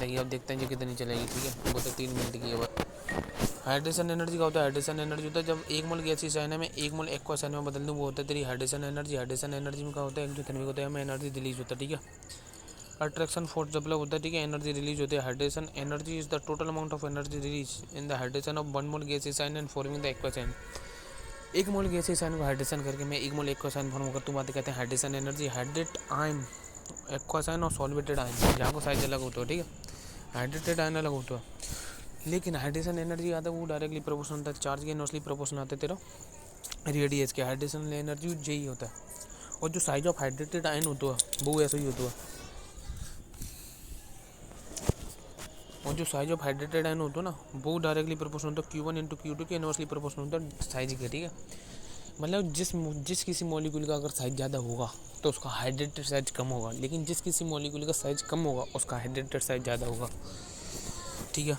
देखिए अब देखते हैं जी कितनी चलेगी। ठीक है, वो तो 3 मिनट की है बस। हाइड्रेशन एनर्जी का होता है, हाइड्रेशन एनर्जी होता है जब एक मोल गैसीय आयन है मैं एक मोल एक्वस आयन में बदल दूँ, वो होता है तेरी हाइड्रेशन एनर्जी। हाइड्रेशन एनर्जी में क्या होता है, एक जो थर्मिक होता है हमें एनर्जी रिलीज होता है। ठीक है, अट्रैक्शन फोर्स डेवलप होता है। ठीक है, एनर्जी रिलीज होती है। Hydration energy is the total amount of energy release in the hydration of 1 मोल गैसीय ion and forming the aqueous ion. एक मोल गैसीय आयन को हाइड्रेशन करके मैं एक मोल एक्वस आयन फॉर्म करता हूँ, बातें कहते हैं hydration energy. Hydrate ion, aqueous ion और सॉल्वेटेड आयन जहाँ को साइज अलग होता है। ठीक है, हाइड्रेटेड आयन अलग होता है, लेकिन हाइड्रेशन एनर्जी आता है वो डायरेक्टली प्रोपोर्शनल होता है चार्ज के, इनवर्सली प्रोपोर्शनल आता है तेरा रेडियस के। हाइड्रेशन एनर्जी यही होता है, और जो साइज ऑफ हाइड्रेटेड आयन होता है वो ऐसा ही होता है, और जो साइज ऑफ हाइड्रेटेड आयन होता है ना वो डायरेक्टली प्रोपोर्शनल होता है Q1 इंटू Q2 के, इनवर्सली प्रोपोर्शनल होता है साइज के। ठीक है, मतलब जिस किसी मॉलिक्यूल का अगर साइज ज़्यादा होगा तो उसका हाइड्रेटेड साइज कम होगा, लेकिन जिस किसी मॉलिक्यूल का साइज कम होगा उसका हाइड्रेटेड साइज ज़्यादा होगा। ठीक है,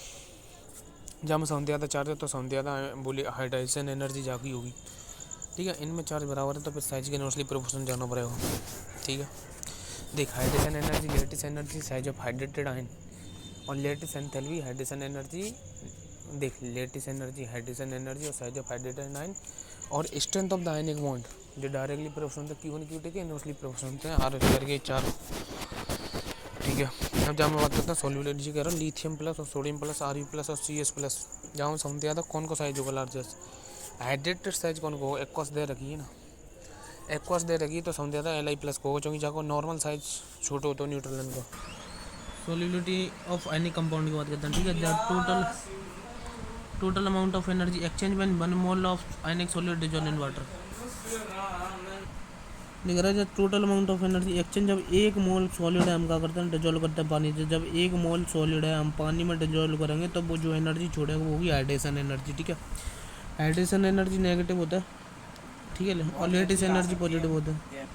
जहाँ में साउंड ज़्यादा चार्ज है तो साउंड ज़्यादा बोली हाइड्रेशन एनर्जी जागी होगी। ठीक है, इनमें चार्ज बराबर है तो फिर साइज के इनवर्सली प्रोपोर्शनल जाना पड़ेगा। ठीक है, देख hydration energy, lattice energy, size of hydrated ion और लेटिस एंथैल्पी, हाइड्रेशन एनर्जी। देख लेटिस एनर्जी, हाइड्रेशन एनर्जी और साइज ऑफ हाइड्रेटेड आयन और strength of the ionic bond जो डायरेक्टली प्रोपोर्शनल होता है Q1 Q2 के, इनवर्सली प्रोपोर्शनल होते हैं R करके 4। ठीक है, अब जहाँ मैं बात करता हूँ सॉल्युबिलिटी कह रहा हूँ, लिथियम प्लस और सोडियम प्लस, Re प्लस और CS प्लस। जहाँ मैं समझते आता कौन को साइज होगा लार्जेस्ट, हाइड्रेटेड साइज कौन को होगा, एक्वस दे रखी है ना, एक्वस दे रखी है तो समझ आता Li प्लस को होगा, क्योंकि जहाँ को नॉर्मल साइज छोटे होते हो न्यूट्रल का। सोल्युबिलिटी ऑफ एनी कंपाउंड की बात करते हैं। ठीक है, total amount of energy exchange when 1 mole of ionic solid dissolve in water. दिख रहा है जब total amount of energy exchange, जब एक मोल सॉलिड है हम क्या करते हैं डिजोल्व करते हैं पानी से, जब एक मोल सॉलिड है हम पानी में डिजोल्व करेंगे तो वो जो एनर्जी छोड़ेगा वो होगी हाइड्रेशन एनर्जी। ठीक है, हाइड्रेशन एनर्जी नेगेटिव होता है। ठीक है, और लेटिस एनर्जी पॉजिटिव होता है।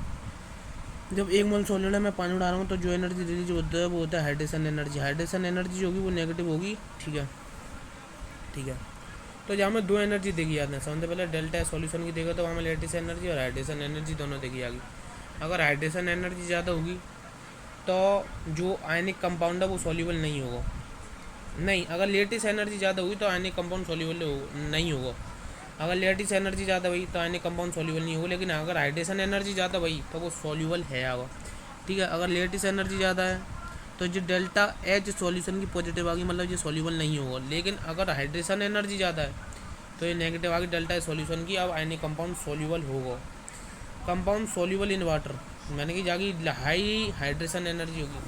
जब एक मोल सॉलिड है मैं पानी उड़ा रहा हूँ तो जो एनर्जी रिलीज होता है वो होता है हाइड्रेशन एनर्जी। हाइड्रेशन एनर्जी जो होगी वो नेगेटिव होगी। ठीक है, ठीक है, तो जहाँ में दो एनर्जी देखी जाती है, सबसे पहले डेल्टा सॉल्यूशन की देखा तो वहाँ में लेटिस एनर्जी और हाइड्रेशन एनर्जी दोनों देखी जाएगी। अगर हाइड्रेशन एनर्जी ज़्यादा होगी तो जो आयनिक कंपाउंड है वो सॉल्यूबल नहीं होगा। नहीं, अगर लेटिस एनर्जी ज़्यादा हुई तो आयनिक कंपाउंड सॉल्यूबल नहीं होगा। अगर लेटिस एनर्जी ज़्यादा हुई तो आयनिक कंपाउंड सॉल्यूबल नहीं होगा, लेकिन अगर हाइड्रेशन एनर्जी ज़्यादा हुई तो वो सॉल्यूबल है आगा। ठीक है, अगर लेटिस एनर्जी ज़्यादा है तो जो डेल्टा एच सॉल्यूशन की पॉजिटिव आ गई, मतलब ये सॉल्यूबल नहीं होगा। लेकिन अगर हाइड्रेशन एनर्जी ज़्यादा है तो ये नेगेटिव आ गई डेल्टा एच सॉल्यूशन की, अब आयनिक कंपाउंड सॉल्यूबल होगा। कंपाउंड सॉल्यूबल इन वाटर मैंने कि जागी हाई हाइड्रेशन एनर्जी होगी,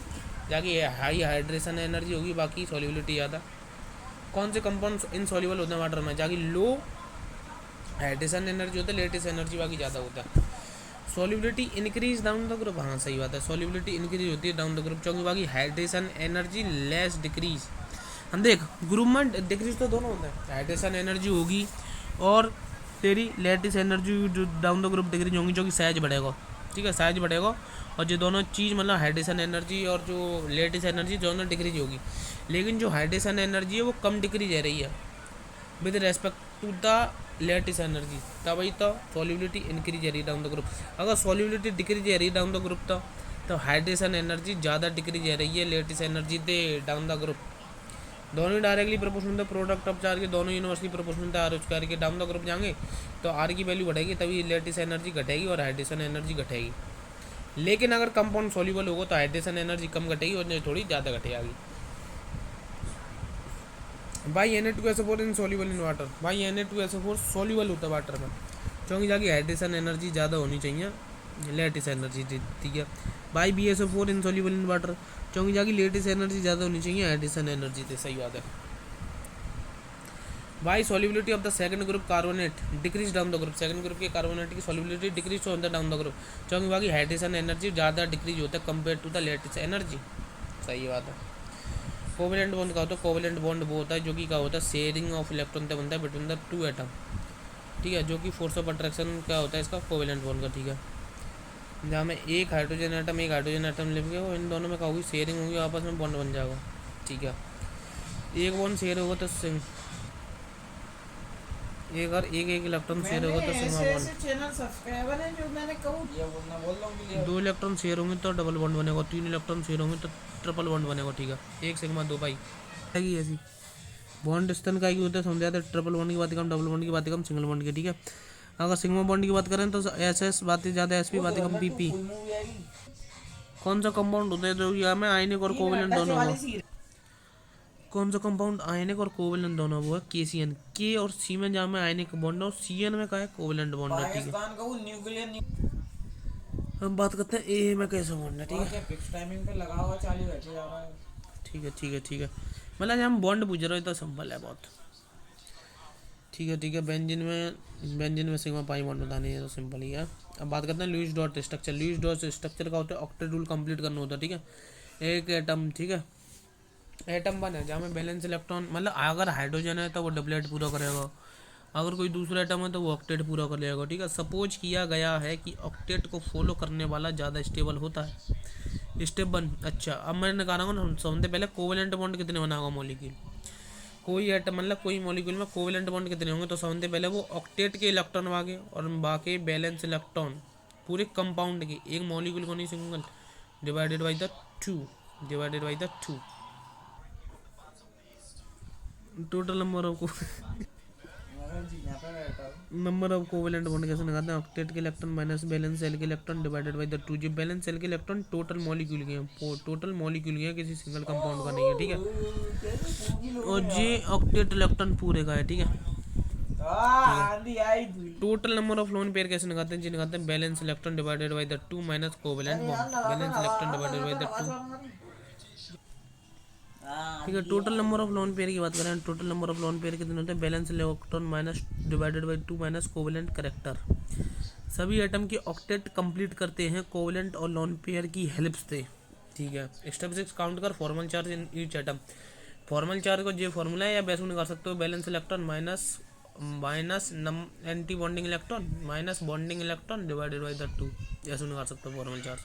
जागी हाई हाइड्रेशन एनर्जी होगी, बाकी सॉल्युबिलिटी ज़्यादा। कौन से कंपाउंड इनसॉल्युबल होते हैं वाटर में, जागी लो हाइड्रेशन एनर्जी होता है, लेटेस्ट एनर्जी बाकी ज़्यादा होता है। Solubility increase down the group, हाँ सही बात है, सॉल्युबिलिटी इंक्रीज होती है डाउन द ग्रुप, क्योंकि बाकी हाइड्रेशन एनर्जी लेस डिक्रीज। हम देख ग्रुप में डिक्रीज तो दोनों होता है, हाइड्रेशन एनर्जी होगी और तेरी लेटिस एनर्जी जो डाउन द ग्रुप डिक्रीज होंगी, जो कि साइज बढ़ेगा। ठीक है, साइज बढ़ेगा और ये दोनों चीज़ मतलब हाइड्रेशन एनर्जी और जो लेटिस एनर्जी दोनों डिक्रीज होगी। लेकिन जो हाइड्रेशन एनर्जी है वो कम डिक्रीज रह रही है with respect to the lattice energy, तभी तो सॉल्युबिलिटी इंक्रीज है रही डाउन द ग्रुप। अगर सॉल्युबिलिटी डिक्रीज है रही डाउन द ग्रुप तो हाइड्रेशन एनर्जी ज़्यादा डिक्रीज है रही है लेटिस एनर्जी दे डाउन द ग्रुप। दोनों ही डायरेक्टली प्रोपोर्शनल थे, प्रोडक्ट ऑफ चार्ज के दोनों यूनिवर्सली प्रोपोर्शनल थे। आर स्क्वायर के डाउन द ग्रुप जाएंगे तो आर की वैल्यू बढ़ेगी, तभी लेटिस एनर्जी घटेगी और हाइड्रेशन एनर्जी घटेगी। लेकिन अगर कंपाउंड सॉल्यूबल होगा तो हाइड्रेशन एनर्जी कम घटेगी और थोड़ी ज़्यादा घटेगी। भाई Na2SO4 in soluble in water, भाई Na2SO4 सॉल्यूबल होता है वाटर में, क्योंकि जाके हाइड्रेशन एनर्जी ज़्यादा होनी चाहिए लेटिस एनर्जी। ठीक है भाई, BSO4 in soluble in water, क्योंकि जाके लेटिस एनर्जी ज़्यादा होनी चाहिए हाइड्रेशन एनर्जी थे। सही बात है भाई। Solubility of the second group carbonate decrease down the group, second group के कार्बोनेट की सॉल्युबिलिटी डिक्रीज होता है डाउन द ग्रुप, क्योंकि बाकी हाइड्रेशन एनर्जी ज़्यादा डिक्रीज होता है compare to the lattice energy. सही बात है। कोवेलेंट बॉन्ड का होता है, कोवेलेंट बॉन्ड वो होता है जो कि क्या होता है शेयरिंग ऑफ इलेक्ट्रॉन से बनता है बिटवीन द टू एटम। ठीक है, जो कि फोर्स ऑफ अट्रैक्शन क्या होता है इसका, कोवेलेंट बॉन्ड का। ठीक है, जहाँ में एक हाइड्रोजन एटम लेके वो इन दोनों में क्या होगी शेयरिंग होगी, आपस में बॉन्ड बन जाएगा। ठीक है, एक बॉन्ड शेयर होगा तो एक और एक इलेक्ट्रॉन शेयर होगा तो सिग्मा बॉन्ड। चैनल सब्सक्राइबर है जो मैंने कहूँ ये बोलना बोल रहा हूँ। 2 इलेक्ट्रॉन शेयर होंगे तो डबल बॉन्ड बनेगा, 3 इलेक्ट्रॉन शेयर होंगे तो ट्रिपल बॉन्ड बनेगा, ठीक है। एक सिग्मा 2 पाई आएगी ऐसी। बॉन्ड डिस्टेंस का होता है समझ आते, ट्रिपल बॉन्ड की बात कम, डबल बॉन्ड की बात कम, सिंगल बॉन्ड की, ठीक है। अगर सिग्मा बॉन्ड की बात करें तो एस एस बातें ज़्यादा, एस पी बातें कम, पी पी। कौन सा कंपाउंड होता है जो यहाँ में आयनिक और कोवेलेंट दोनों हुआ? कौन सा कंपाउंड आयनिक और कोवेलेंट दोनों हुआ? केसीएन। के और सी में जहाँ में आयनिक बॉन्ड है, सीएन में का है कोवेलेंट बॉन्ड है, ठीक है। हम बात करते हैं ए में कैसे बॉन्ड है, ठीक है। फिक्स टाइमिंग पे लगा हुआ चालू बैठे जा रहा है। ठीक है ठीक है ठीक है, मतलब जब हम बॉन्ड पूछ रहे हो तो सिंपल है बहुत, ठीक है ठीक है। बेंजीन में सिग्मा पाई बॉन्ड बतानी है तो सिंपल ही है। अब बात करते हैं Lewis dot structure. Lewis dot structure का होता है ऑक्टेट रूल कंप्लीट करना होता है, ठीक है। एक एटम, ठीक है, एटम बन है जहाँ में बैलेंस इलेक्ट्रॉन, मतलब अगर हाइड्रोजन है तो वो डबलेट पूरा करेगा, अगर कोई दूसरा एटम है तो वो ऑक्टेट पूरा कर लेगा, ठीक है। सपोज किया गया है कि ऑक्टेट को फॉलो करने वाला ज़्यादा स्टेबल होता है। स्टेप 1, अच्छा अब मैंने कहा ना समझते पहले कोवेलेंट बॉन्ड कितने बनाएगा मॉलिक्यूल, कोई एटम मतलब कोई मॉलिक्यूल में कोवेलेंट बॉन्ड कितने होंगे, तो समझते पहले वो ऑक्टेट के इलेक्ट्रॉन भागे और बाकी बैलेंस इलेक्ट्रॉन पूरे कंपाउंड के, एक मॉलिक्यूल को नहीं single, divided by the 2, divided by the 2 total number of covalent bond कैसे निकालते हैं? ऑक्टेट के इलेक्ट्रॉन माइनस बैलेंस सेल के इलेक्ट्रॉन डिवाइडेड बाय द 2। जो बैलेंस सेल के इलेक्ट्रॉन टोटल मॉलिक्यूल के हैं, टोटल मॉलिक्यूल के हैं, किसी सिंगल कंपाउंड का नहीं है, ठीक है। और ये ऑक्टेट इलेक्ट्रॉन पूरे का है, ठीक है। Total number of lone pair कैसे निकालते हैं? जी निकालते हैं balance electron divided by the 2 minus covalent bond, balance electron divided by the 2, ठीक है। Total number of lone pair की बात करें, total number of lone pair कितने होते हैं? Balance electron minus divided by 2 minus covalent character. सभी atom के ऑक्टेट कंप्लीट करते हैं कोवेलेंट और लोन पेयर की हेल्प से, ठीक है। स्टेप 6 काउंट कर formal charge in each atom. Formal charge को जो फॉर्मूला है या वैसे निकाल सकते हो, balance electron minus anti bonding electron minus bonding electron divided by the 2, ऐसे निकाल सकते हो फॉर्मल चार्ज,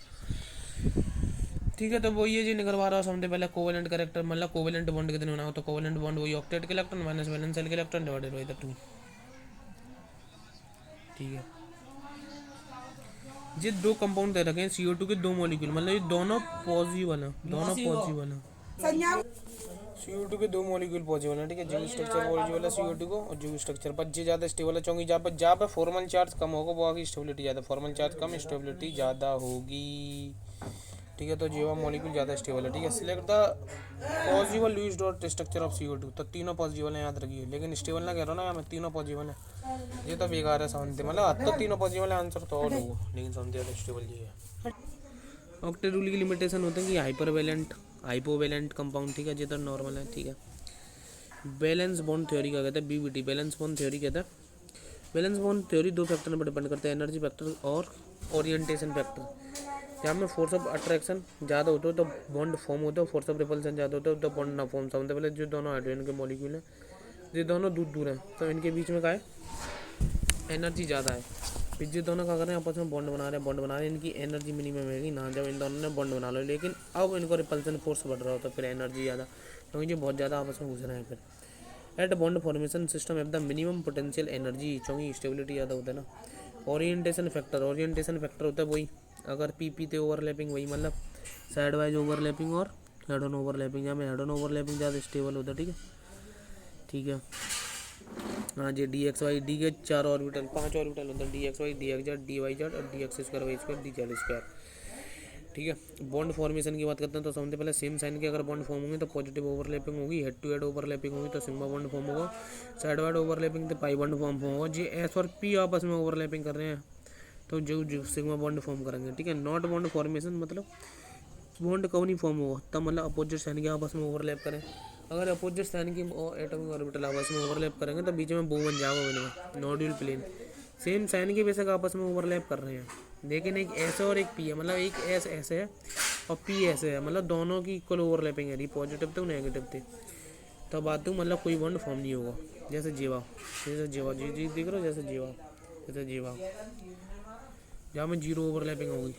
ठीक है। तो वो ये जी निकलवा रहा है समझते पहले कोवेलेंट करेक्टर, मतलब कोवेलेंट बॉन्ड कितने होना हो, तो कोवेलेंट बॉन्ड वही ऑक्टेट के इलेक्ट्रॉन माइनस बैलेंस सेल के इलेक्ट्रॉन डिवाइडेड बाई द 2, ठीक है। ये दो कंपाउंड दे रखे हैं CO2 के दो मॉलिक्यूल, मतलब ये दोनों पॉजिटिव है, दोनों पॉजिटिव है। CO2 के दो मॉलिक्यूल पॉजिटिव है, ठीक है। जो स्ट्रक्चर पॉजिटिव है CO2 को, और जो स्ट्रक्चर पर जे ज़्यादा स्टेबल है, क्योंकि जहाँ पर फॉर्मल चार्ज कम होगा वो आगे स्टेबिलिटी ज़्यादा, फॉर्मल चार्ज कम स्टेबिलिटी ज़्यादा होगी, ठीक है। तो जीवा मॉलिक्यूल ज़्यादा स्टेबल है, ठीक है। Select the positive Lewis dot structure of CO2, तो तीनों पॉजिटिव है याद रखिए, लेकिन स्टेबल ना कह रहा ना, मैं तीनों पॉजिटिव है, ये तो बेकार है समझते, मतलब तो तीनों पॉजिटिव है आंसर तो और होगा, लेकिन समझते तो स्टेबल ये है। ऑक्टेट रूल की लिमिटेशन होता है कि हाइपरवेलेंट हाइपोवेलेंट कंपाउंड, ठीक है, ये तो नॉर्मल है, ठीक है। बैलेंस बॉन्ड थ्योरी क्या कहता है? BBT बैलेंस बॉन्ड थ्योरी कहता है। बैलेंस बॉन्ड थ्योरी दो फैक्टर पर डिपेंड करता है, एनर्जी फैक्टर और ओरिएंटेशन फैक्टर। जहाँ में फोर्स ऑफ अट्रैक्शन ज़्यादा होता है तो बॉन्ड फॉर्म होता है, फोर्स ऑफ रिपल्सन ज़्यादा होता है तो बॉन्ड ना फॉर्म समझते पहले। जो दोनों हाइड्रोजन के मॉलिक्यूल हैं ये दोनों दूर दूर हैं, तो इनके बीच में क्या है? एनर्जी ज़्यादा है। फिर जो दोनों क्या कर रहे हैं आपस में बॉन्ड बना रहे हैं, इनकी एनर्जी मिनिमम है ना, जब इन दोनों ने बॉन्ड बना लो, लेकिन अब इनको रिपल्सन फोर्स बढ़ रहा होता है, फिर एनर्जी ज़्यादा, क्योंकि ये बहुत ज़्यादा आपस में घुस रहे हैं। फिर at bond formation system at the minimum potential energy, क्योंकि स्टेबिलिटी ज़्यादा होता है ना। ओरिएंटेशन फैक्टर होता है वही, अगर PP थे ओवरलैपिंग वही, मतलब साइड वाइज ओवरलैपिंग और हेड ऑन ओवरलैपिंग, जहाँ में हेड ऑन ओवरलैपिंग ज़्यादा स्टेबल होता है, ठीक है ठीक है। हाँ जी DXY, डी के 4 ऑर्बिटल 5 ऑर्बिटल होता है, DXY DXZ DYZ और DX2 DZ2, ठीक है। बॉन्ड फॉर्मेशन की बात करते हैं तो समझते पहले सेम साइन के अगर बॉन्ड फॉर्म होंगे तो पॉजिटिव ओवरलैपिंग होगी, हेड टू हेड ओवरलैपिंग होगी तो सिग्मा बॉन्ड फॉर्म होगा, साइड वाइड ओवरलैपिंग तो पाई बॉन्ड फॉर्म होगा। जी S और P आपस में ओवरलैपिंग कर रहे हैं तो जो सिग्मा बॉन्ड फॉर्म करेंगे, ठीक है। नॉट बॉन्ड फॉर्मेशन मतलब बॉन्ड कब नहीं फॉर्म होगा? तब मतलब अपोजिट साइन के आपस में ओवरलैप करें, अगर अपोजिट साइन की एटॉमिक ऑर्बिटल आपस में ओवरलैप करेंगे तो बीच में बो बन जाएगा, बनेगा नोड्यूल प्लेन। सेम साइन के बेशक आपस में ओवरलैप कर रहे हैं, लेकिन एक S और एक P है, मतलब एक S ऐसे है और P ऐसे है, मतलब दोनों की इक्वल ओवरलैपिंग है, पॉजिटिव थे नेगेटिव थे, तब बात मतलब कोई बॉन्ड फॉर्म नहीं होगा। जैसे जीवा जी दिख रहा हो, जैसे जीवा जहाँ में जीरो ओवरलैपिंग होगी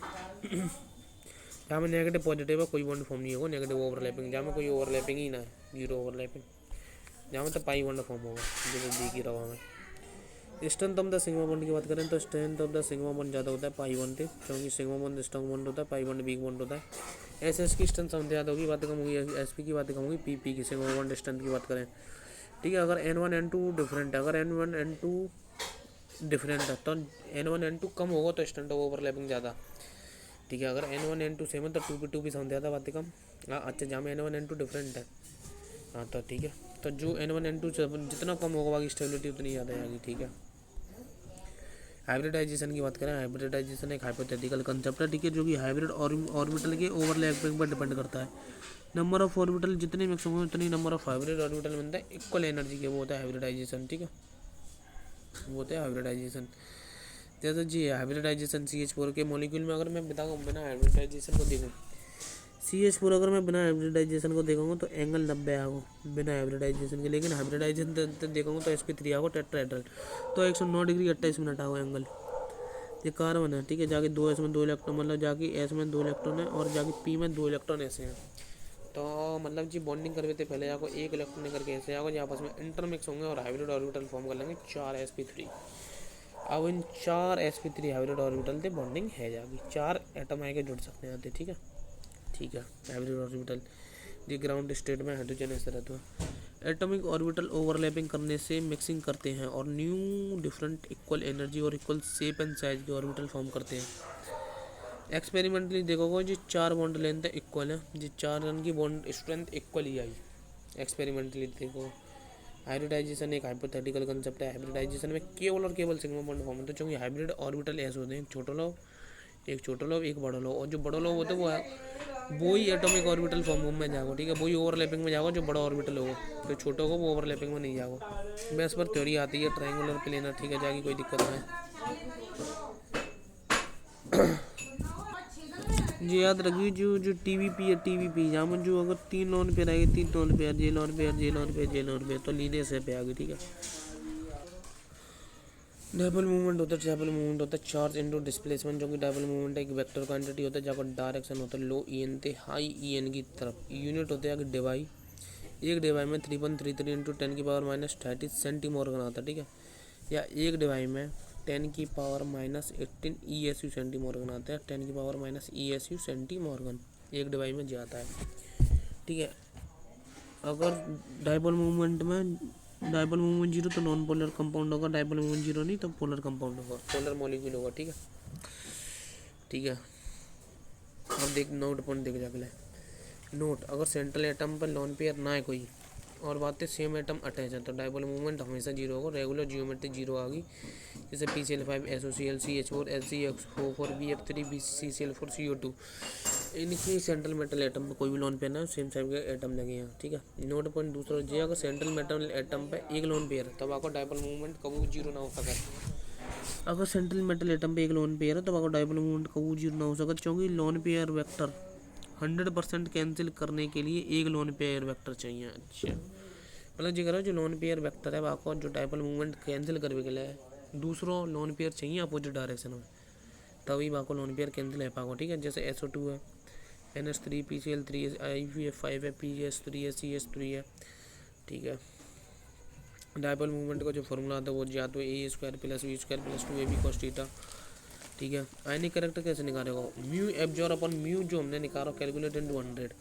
जहाँ में नेगेटिव पॉजिटिव है कोई बॉन्ड फॉर्म नहीं होगा, नेगेटिव ओवरलैपिंग जहाँ में कोई ओवरलैपिंग ही ना है, जीरो ओवरलैपिंग, जहाँ में तो पाई बॉन्ड फॉर्म होगा, जैसे देख ही रहा हूँ मैं। Strength of the sigma bond की बात करें तो strength of the sigma bond ज़्यादा होता है पाई बॉन्ड से, क्योंकि सिग्मा बॉन्ड स्ट्रॉन्ग बॉन्ड होता है, पाई बॉन्ड वीक बॉन्ड होता है। एस की स्ट्रेंथ समझ ज़्यादा होगी, बात कम होगी। एस की बात कम होगी, पी की सिग्मा बॉन्ड स्ट्रेंथ की बात करें, ठीक है। अगर N1 N2 डिफरेंट है, अगर N1 N2 डिफरेंट है तो N1 N2 कम होगा तो स्ट्रेंथ ऑफ ओवरलैपिंग ज़्यादा, ठीक है। अगर N1 N2 सेम है तो 2p समझ ज़्यादा, बातें कम। हाँ अच्छा, जहाँ में N1 N2 डिफरेंट है, हाँ तो ठीक है। तो जो N1 N2 जितना कम होगा बाकी स्टेबिलिटी उतनी ज़्यादा आएगी, ठीक है। हाइब्रिडाइजेशन की बात करें, हाइब्रिडाइजेशन एक हाइपोथेटिकल कंसेप्ट है, ठीक है, जो कि हाइब्रिड ऑर्बिटल के ओवरलैपिंग पर डिपेंड करता है। नंबर ऑफ ऑर्बिटल जितने मैक्सिमम हो उतनी नंबर ऑफ हाइब्रिड ऑर्बिटल बनता है इक्वल एनर्जी के, वो होता है हाइब्रिडाइजेशन, ठीक है, वो होता है हाइब्रिडाइजेशन। जैसे जी हाइब्रिडाइजेशन CH4 के मॉलिक्यूल में अगर मैं बताऊँ बिना हाइब्रिडाइजेशन को देखूँ, CH4 अगर मैं बिना हाइब्रिडाइजेशन को देखूँगा तो एंगल 90 आएगा बिना हाइब्रिडाइजेशन के, लेकिन हाइब्रिडाइजेशन देखूँगा तो sp3 आएगा टेट्राहेड्रल, तो 109 डिग्री 28 मिनट आएगा एंगल। ये कार्बन है, ठीक है, जाके 2s में 2 इलेक्ट्रॉन, मतलब जाके s में 2 इलेक्ट्रॉन है और जाके p में 2 इलेक्ट्रॉन ऐसे हैं। तो मतलब जी बॉन्डिंग करवे थे पहले जाको 1 इलेक्ट्रॉन करके ऐसे आएगा जो आपस में इंटरमिक्स होंगे और हाइब्रिड ऑर्बिटल फॉर्म कर लेंगे 4 sp3। अब इन 4 sp3 हाइब्रिड ऑर्बिटल से बॉन्डिंग है जाएगी, 4 एटम आके जुड़ सकते हैं, ठीक है, ठीक है। हाइब्रिड ऑर्बिटल जी ग्राउंड स्टेट में हाइड्रोजन ऐसे रहता है। एटॉमिक ऑर्बिटल ओवरलैपिंग करने से मिक्सिंग करते हैं और न्यू डिफरेंट इक्वल एनर्जी और इक्वल शेप एंड साइज के ऑर्बिटल फॉर्म करते हैं। एक्सपेरिमेंटली देखोगे जी 4 बॉन्ड लेंथ इक्वल है, जी 4 रन की बॉन्ड स्ट्रेंथ इक्वल ही आई। एक्सपेरिमेंटली देखो, हाइब्रिडाइजेशन एक हाइपोथेटिकल कंसेप्ट है। हाइब्रिडाइजेशन में केवल और केवल सिग्मा बॉन्ड फॉर्म होता है, क्योंकि हाइब्रिड ऑर्बिटल ऐसे होते हैं, एक छोटा लोब एक बड़ा लोब, और जो बड़ा लोब होता है वो ही एटॉमिक ऑर्बिटल फॉर्म में जाएगा, ठीक है, वही ओवरलैपिंग में जाएगा जो बड़ा ऑर्बिटल होगा, तो छोटा होगा वो ओवरलैपिंग में नहीं जाएगा। बस पर थ्योरी आती है ट्रायंगुलर प्लेनर, ठीक है, जाएगी कोई दिक्कत नहीं। जी याद रखिए, जो TVP है, TVP जहाँ में जो अगर 3 लोन पे रहेगी, 3 लोन पे जे लोन पे जे लोन पे जे लोन पे, तो लीने से पे आ गई, ठीक है। डायपोल मूवमेंट होता है, डायपोल मूवमेंट होता है चार्ज इनटू डिस्प्लेसमेंट, जो कि डायपोल मूवमेंट एक वेक्टर क्वांटिटी होता है जहाँ पर डायरेक्शन होता है लो EN से हाई EN की तरफ। यूनिट होते हैं डिवाई, एक डिवाई में 3.33 इंटू 10⁻³ सेंटीमॉर्गन आता है, ठीक है, या एक डिवाई में 10⁻18 ESU सेंटीमॉर्गन आता है, 10⁻ESU सेंटीमॉर्गन एक डिवाई में जाता है, ठीक है। अगर डायपोल मूवमेंट में डायपोल मूवमेंट 0 तो नॉन पोलर कंपाउंड होगा, डायपोल मूवमेंट 0 नहीं तो पोलर कंपाउंड होगा, पोलर मॉलिक्यूल होगा, ठीक है, ठीक है। अब देख नोट पॉइंट देख जाके नोट, अगर सेंट्रल एटम पर लोन पेयर ना है कोई और बातें सेम एटम अटैच है तो डायपोल मूवमेंट हमेशा 0 होगा, रेगुलर जियोमेट्री 0 आ गई, जैसे PCl5 SOCl CH4 LCO4 BF3 BCCl4 CO2, इनकी सेंट्रल मेटल एटम में कोई भी लोन पेयर ना सेम साइड के एटम लगे हैं, ठीक है। नोट पॉइंट दूसरा जो अगर सेंट्रल मेटल एटम पे एक लोन पेयर तब आपको डायपोल मूवमेंट कभी 0 ना हो सका। अगर सेंट्रल मेटल एटम पे एक लोन पेयर है तब आपको डायपोल मूवमेंट कभी 0 ना हो सका, क्योंकि लोन पेयर वेक्टर 100% कैंसिल करने के लिए एक लोन पेयर वेक्टर चाहिए। अच्छा मतलब जी करो जो लोन पेयर वेक्टर है आपको जो डायपोल मूवमेंट कैंसिल करने के लिए दूसरा लोन पेयर चाहिए अपोजिट डायरेक्शन में, तभी आपको लोन पेयर कैंसिल है पाओ, ठीक है। जैसे SO2 है, NH3 PCl3 है, IVF5 है, PGS3 है, CH3 है, ठीक है। डायपोल मूवमेंट का जो फॉर्मूला आता है वो या तो A² + V² + 2AB cos theta, ठीक है। आयनिक करेक्टर कैसे निकालेगा, म्यू एब्जॉर्ब अपन म्यू जो हमने निकाला कैलकुलेटेड इनटू 100,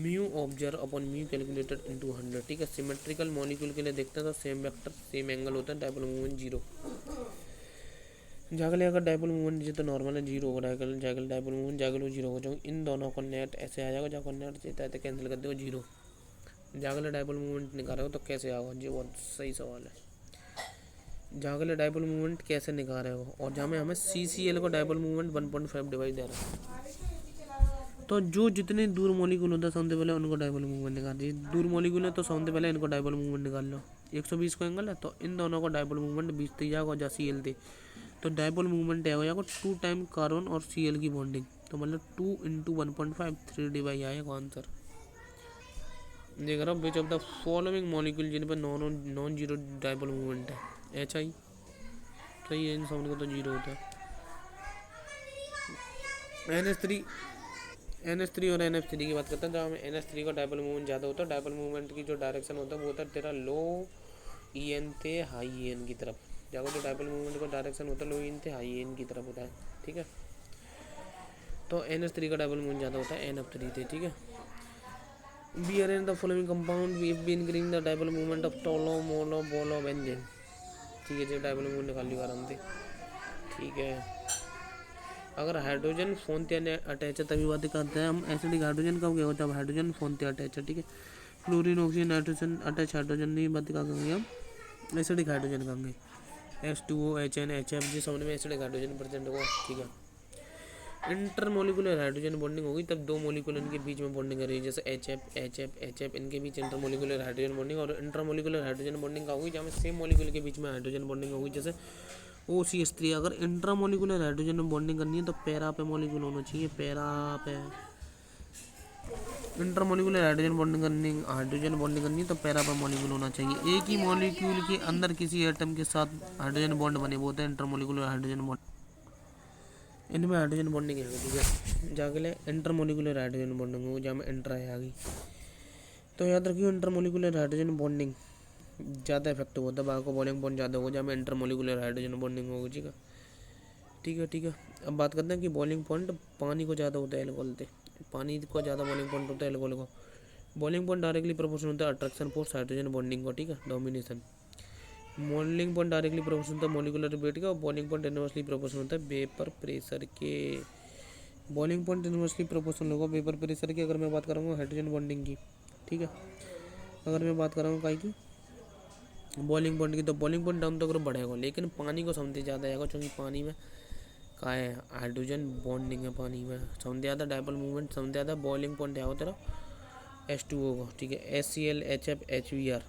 म्यू ऑब्जर्व अपन म्यू कैलकुलेटेड इनटू 100, ठीक है। सिमेट्रिकल मॉलिक्यूल के लिए देखते हैं तो सेम वेक्टर सेम एंगल होता है, डायपोल मूवमेंट 0 जागले, अगर डायपोल मूवमेंट जी तो नॉर्मल है 0 होगा, जागल डायपोल मूवमेंट जागल 0 होगा, जो इन दोनों को नेट ऐसे आ जाएगा, जाकर नेट देता है तो कैंसिल कर दो 0, जागले डायपोल मूवमेंट निकालेगा तो कैसे आएगा जी, बहुत सही सवाल है। जागले डायपोल मूवमेंट कैसे निकाल रहे हो, और जहाँ में हमें CCl को डायपोल मूवमेंट 1.5 डिवाइस दे रहा है, तो जो जितने दूर मॉलिक्यूल होता है सबसे पहले उनको डायपोल मूवमेंट निकाल दीजिए, दूर मॉलिक्यूल है तो सबसे पहले इनको डायपोल मूवमेंट निकाल लो। 120 को एंगल है तो इन दोनों को डायपोल मूवमेंट 20 दी जाएगा, जहाँ CL थे तो डायपोल मूवमेंट है जाएगा 2 टाइम कार्बन और CL की बॉन्डिंग, तो मतलब 2 × 1.5 3 डिवाइस आएगा आंसर। देख रहा हूँ which of the following molecule जिन पर नॉन जीरो डायपोल मूवमेंट है, HI सही है, इन साउंड का तो 0 होता है। NH3 और NF3 की बात करते हैं, जहाँ हमें NH3 का डायपोल मूवमेंट ज़्यादा होता है, डायपोल मूवमेंट की जो डायरेक्शन होता है वो होता है तेरा लो EN से हाई EN की तरफ, जाकर जो डायपोल मूवमेंट का डायरेक्शन होता है वो इंतहाई इनकी तरफ होता है, ठीक है। तो NH3 का डायपोल मूवमेंट ज़्यादा होता है NF3 से, ठीक है। Be are in the following compound we have been increasing the dipole movement of टोलो मोनो बोलो बेंजीन, ठीक है। जो डायपोल मूवमेंट निकाली आराम से, ठीक है। अगर हाइड्रोजन फोन ते अटैच है तभी बात करते हैं हम। एसिडिक हाइड्रोजन कब क्या होता है, हाइड्रोजन फोन ते अटैच है, ठीक है। Fluorine oxygen nitrogen attach hydrogen नहीं बात क्या कहेंगे हम, एसिडिक हाइड्रोजन कहेंगे। H2O HN HF जिस समझ में एसिडिक हाइड्रोजन प्रेजेंट होगा, ठीक है। इंटरमोलिकुलर हाइड्रोजन बॉन्डिंग होगी तब दो मोलिकुलर इनके बीच में बॉन्डिंग करेगी, जैसे HF इनके बीच इंटरमोलिकुलर हाइड्रोजन बॉन्डिंग। और इंटरमोलिकुलर हाइड्रोजन बॉन्डिंग का होगी जहाँ में सेम मोलिकुलर के बीच में हाइड्रोजन बॉन्डिंग होगी, जैसे OCH3। अगर इंट्रामोलिकुलर हाइड्रोजन में बॉन्डिंग करनी है तो पैरा पे मोलिकुल होना चाहिए, पैरा पे। इंटरमोलिकुलर हाइड्रोजन बॉन्डिंग करनी है तो पैरा पे मोलिकुल होना चाहिए। एक ही मॉलिक्यूल के अंदर किसी एटम के साथ हाइड्रोजन बॉन्ड बने वो होते हैं इंटरमोलिकुलर हाइड्रोजन बॉन्ड। इनमें हाइड्रोजन बॉन्डिंग है, ठीक है। जाके इंटरमोलिकुलर हाइड्रोजन बॉन्डिंग होगी जहाँ में इंट्रा है आगे। तो याद रखिए इंटरमोलिकुलर हाइड्रोजन बॉन्डिंग ज़्यादा इफेक्टिव होता है, बाहर को बॉइलिंग पॉइंट ज़्यादा होगा जहाँ में इंटरमोलिकुलर हाइड्रोजन बॉन्डिंग होगी, ठीक है, ठीक है, ठीक है। अब बात करते हैं कि बॉइलिंग पॉइंट पानी को ज़्यादा होता है एल्कोहल से, पानी को ज़्यादा बॉइलिंग पॉइंट होता है एल्कोहल को। बॉइलिंग पॉइंट डायरेक्टली प्रोपोर्शनल होता है अट्रैक्शन फोर्स हाइड्रोजन बॉन्डिंग को, ठीक है, domination. Boiling point directly proportional होता है मॉलिक्यूलर वेट का, और बॉइलिंग पॉइंट इनवर्सली प्रोपोर्शनल होता है वेपर प्रेशर के। बॉइलिंग पॉइंट इनवर्सली प्रोपोर्शनल होगा वेपर प्रेशर की। अगर मैं बात करूँगा हाइड्रोजन बॉन्डिंग की, ठीक है, अगर मैं बात करूँगा काई की बॉइलिंग पॉइंट की, तो बॉइलिंग पॉइंट डाउन तक बढ़ेगा, लेकिन पानी को समझते ज़्यादा आएगा क्योंकि पानी में का है हाइड्रोजन बॉन्डिंग है, पानी में समझते ज़्यादा डायपोल मूवमेंट समझते ज़्यादा। बॉइलिंग पॉइंट है तेरा H2O को, ठीक है, HCl HF HBr,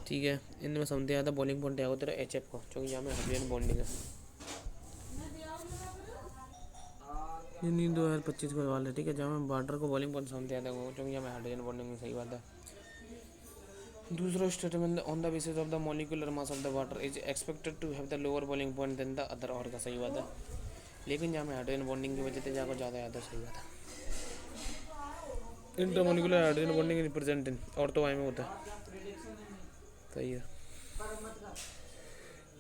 ठीक है। इनमें समझते ज़्यादा बॉइलिंग पॉइंट है तेरा HF को, क्योंकि यहाँ में हाइड्रोजन बॉन्डिंग है। ये नहीं 2025 को वाले, ठीक है, जहाँ में वाटर को बॉइलिंग पॉइंट समझते ज़्यादा हो क्योंकि यहाँ में हाइड्रोजन बॉन्डिंग में, सही बात है। दूसरा statement on the basis of the molecular mass of the water is expected to have the lower boiling point then the other, और का सही बात है। लेकिन जहाँ में हाइड्रोजन बॉन्डिंग की वजह से जाकर ज़्यादा आता है, सही बात है। Intermolecular hydrogen bonding is present in, और तो वाई में होता है, सही है।